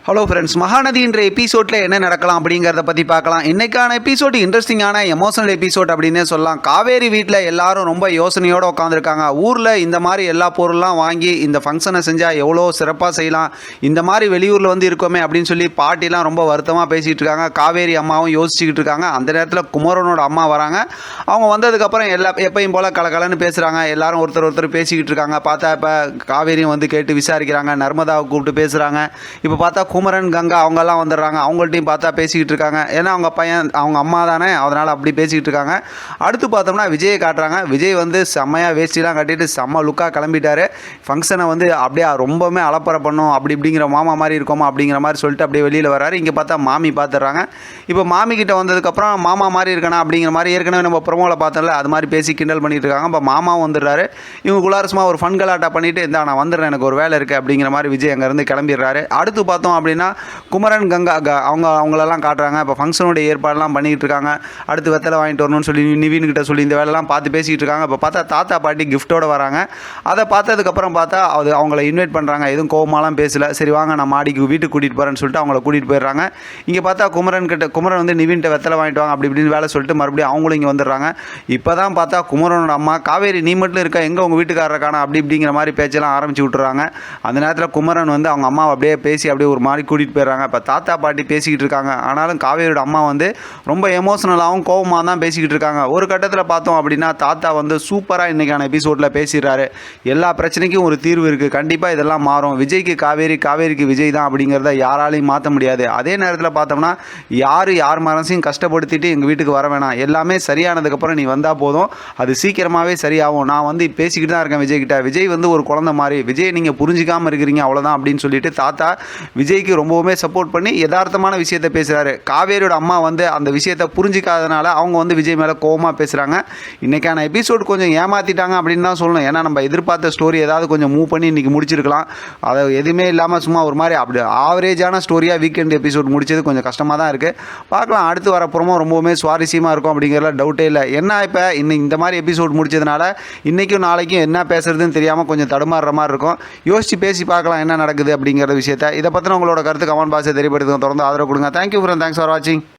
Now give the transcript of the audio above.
Hello friends, மகாநதின்ற எபிசோடில் என்ன நடக்கலாம் அப்படிங்கிறத பற்றி பார்க்கலாம். இன்றைக்கான எபிசோடு இன்ட்ரெஸ்டிங்கான எமோஷனல் எபிசோட் அப்படின்னே சொல்லலாம். காவேரி வீட்டில் எல்லாரும் ரொம்ப யோசனையோடு உட்காந்துருக்காங்க. ஊரில் இந்த மாதிரி எல்லா பொருள்லாம் வாங்கி இந்த ஃபங்க்ஷனை செஞ்சால் எவ்வளோ சிறப்பாக செய்யலாம், இந்த மாதிரி வெளியூரில் வந்து இருக்கோமே அப்படின்னு சொல்லி பாட்டிலாம் ரொம்ப வருத்தமாக பேசிகிட்டு இருக்காங்க. காவேரி அம்மாவும் யோசிச்சுக்கிட்டு இருக்காங்க. அந்த நேரத்தில் குமரனோட அம்மா வராங்க. அவங்க வந்ததுக்கப்புறம் எப்பயும் போல் கலகலன்னு பேசுகிறாங்க. எல்லாரும் ஒருத்தர் பேசிக்கிட்டு இருக்காங்க. பார்த்தா இப்போ காவேரியும் வந்து கேட்டு விசாரிக்கிறாங்க. நர்மதாவை கூப்பிட்டு பேசுகிறாங்க. இப்போ பார்த்தா குமரன், கங்கா அவங்கெல்லாம் வந்துடுறாங்க. அவங்கள்ட்டையும் பார்த்தா பேசிக்கிட்டு இருக்காங்க. ஏன்னா அவங்க பையன் அவங்க அம்மா தானே, அதனால் அப்படி பேசிக்கிட்டு இருக்காங்க. அடுத்து பார்த்தோம்னா விஜயை காட்டுறாங்க. விஜய் வந்து செம்மையாக வேஷ்டிலாம் கட்டிட்டு செம்ம லுக்காக கிளம்பிட்டார். ஃபங்க்ஷனை வந்து அப்படியே ரொம்பவுமே அலப்பறை பண்ணும், அப்படி இப்படிங்கிற மாமா மாதிரி இருக்கோமா அப்படிங்கிற மாதிரி சொல்லிட்டு அப்படியே வெளியில் வராரு. இங்கே பார்த்தா மாமி பார்த்துடுறாங்க. இப்போ மாமி கிட்ட வந்ததுக்கப்புறம் மாமா மாதிரி இருக்கணும் அப்படிங்கிற மாதிரி ஏற்கனவே நம்ம ப்ரொமோவில் பார்த்தோம்ல, அது மாதிரி பேசி கிண்டல் பண்ணிட்டு இருக்காங்க. இப்போ மாமாவும் வந்துடுறாரு. இவங்க குலாரசமாக ஒரு ஃபன் கலாட்டா பண்ணிவிட்டு இந்த நான் வந்துடுறேன், எனக்கு ஒரு வேலை இருக்குது அப்படிங்கிற மாதிரி விஜய் அங்கேருந்து கிளம்பிடுறாரு. அடுத்து பார்த்தோம் அப்படின்னா குமரன், கங்கா அவங்களெல்லாம் காட்டுறாங்க. இப்போ ஃபங்க்ஷனுடைய ஏற்பாடெல்லாம் பண்ணிக்கிட்டு இருக்காங்க. அடுத்து வெத்தலை வாங்கிட்டு வரணும்னு சொல்லி நிவீன்கிட்ட சொல்லி இந்த வேலைலாம் பார்த்து பேசிக்கிட்டு இருக்காங்க. இப்போ பார்த்தா தாத்தா பாட்டி கிஃப்ட்டோடு வராங்க. அதை பார்த்ததுக்கப்புறம் பார்த்தா அது அவங்கள இன்வைட் பண்ணுறாங்க. எதுவும் கோவமாலாம் பேசலை. சரி வாங்க நான் மாடிக்கு வீட்டுக்கு கூட்டிகிட்டு போகிறேன்னு சொல்லிட்டு அவங்கள கூட்டிகிட்டு போயிடுறாங்க. இங்கே பார்த்தா குமரன் வந்து நிவீன்கிட்ட வெத்தலை வாங்கிட்டு வாங்க அப்படி இப்படின்னு வேலை சொல்லிட்டு மறுபடியும் அவங்களும் இங்கே வந்துடுறாங்க. இப்போ தான் பார்த்தா குமரனோட அம்மா காவேரி நீ மட்டும் இருக்கா, எங்கே உங்கள் வீட்டுக்காரருக்கான அப்படி இப்படிங்கிற மாதிரி பேச்செல்லாம் ஆரம்பிச்சு விட்டுறாங்க. அந்த நேரத்தில் குமரன் வந்து அவங்க அம்மாவை அப்படியே பேசி அப்படியே ஒரு மாதிரி கூட்டிகிட்டு போயிடுறாங்க. இப்போ தாத்தா பாட்டி பேசிக்கிட்டு இருக்காங்க. ஆனாலும் காவேரியோட அம்மா வந்து ரொம்ப எமோஷனலாகவும் கோவமாக தான் பேசிக்கிட்டு இருக்காங்க. ஒரு கட்டத்தில் பார்த்தோம் அப்படின்னா தாத்தா வந்து சூப்பராக இன்றைக்கான எபிசோடில் பேசிடுறாரு. எல்லா பிரச்சனைக்கும் ஒரு தீர்வு இருக்குது, கண்டிப்பாக இதெல்லாம் மாறும், விஜய்க்கு காவேரி, காவேரிக்கு விஜய் தான் அப்படிங்கிறத யாராலையும் மாற்ற முடியாது. அதே நேரத்தில் பார்த்தோம்னா யார் மனசையும் கஷ்டப்படுத்திட்டு எங்கள் வீட்டுக்கு வர வேணாம், எல்லாமே சரியானதுக்கப்புறம் நீ வந்தால் போதும், அது சீக்கிரமாகவே சரியாகும். நான் வந்து பேசிக்கிட்டு தான் இருக்கேன் விஜய்கிட்ட. விஜய் வந்து ஒரு குழந்தை மாதிரி, விஜய் நீங்கள் புரிஞ்சிக்காமல் இருக்கிறீங்க அவ்வளோதான் அப்படின்னு சொல்லிட்டு தாத்தா விஜய்க்கு ரொம்பவுமே சப்போர்ட் பண்ணி யதார்த்தமான விஷயத்தை பேசுகிறாரு. காவேரியோட அம்மா வந்து அந்த விஷயத்தை புரிஞ்சிக்காதனால அவங்க வந்து விஜய் மேலே கோவமாக பேசுகிறாங்க. இன்றைக்கான எபிசோட் கொஞ்சம் ஏமாற்றிட்டாங்க அப்படின்னு தான் சொல்லணும். ஏன்னா நம்ம எதிர்பார்த்த ஸ்டோரி ஏதாவது கொஞ்சம் மூவ் பண்ணி இன்றைக்கி முடிச்சிருக்கலாம். அதை எதுவுமே இல்லாமல் சும்மா ஒரு மாதிரி அப்படி ஆவரேஜான ஸ்டோரியாக வீக்கெண்ட் எபிசோட் முடிச்சது கொஞ்சம் கஷ்டமாக தான் இருக்குது. பார்க்கலாம், அடுத்து வரப்புறமும் ரொம்பவுமே சுவாரஸ்யமாக இருக்கும் அப்படிங்கிறதுல டவுட்டே இல்லை. என்ன இப்போ இந்த மாதிரி எபிசோட் முடிச்சதுனால இன்றைக்கும் நாளைக்கும் என்ன பேசுறதுன்னு தெரியாமல் கொஞ்சம் தடுமாறுற மாதிரி இருக்கும். யோசித்து பேசி பார்க்கலாம் என்ன நடக்குது அப்படிங்கிற விஷயத்தை. இதை பற்றின உங்களோட கருத்து கமெண்ட் பாக்ஸை தெரியப்படுத்துங்க. தொடர்ந்து ஆதரவு கொடுங்க. தேங்க்யூ ஃப்ரெண்ட், தேங்க்ஸ் ஃபார் வாட்சிங்.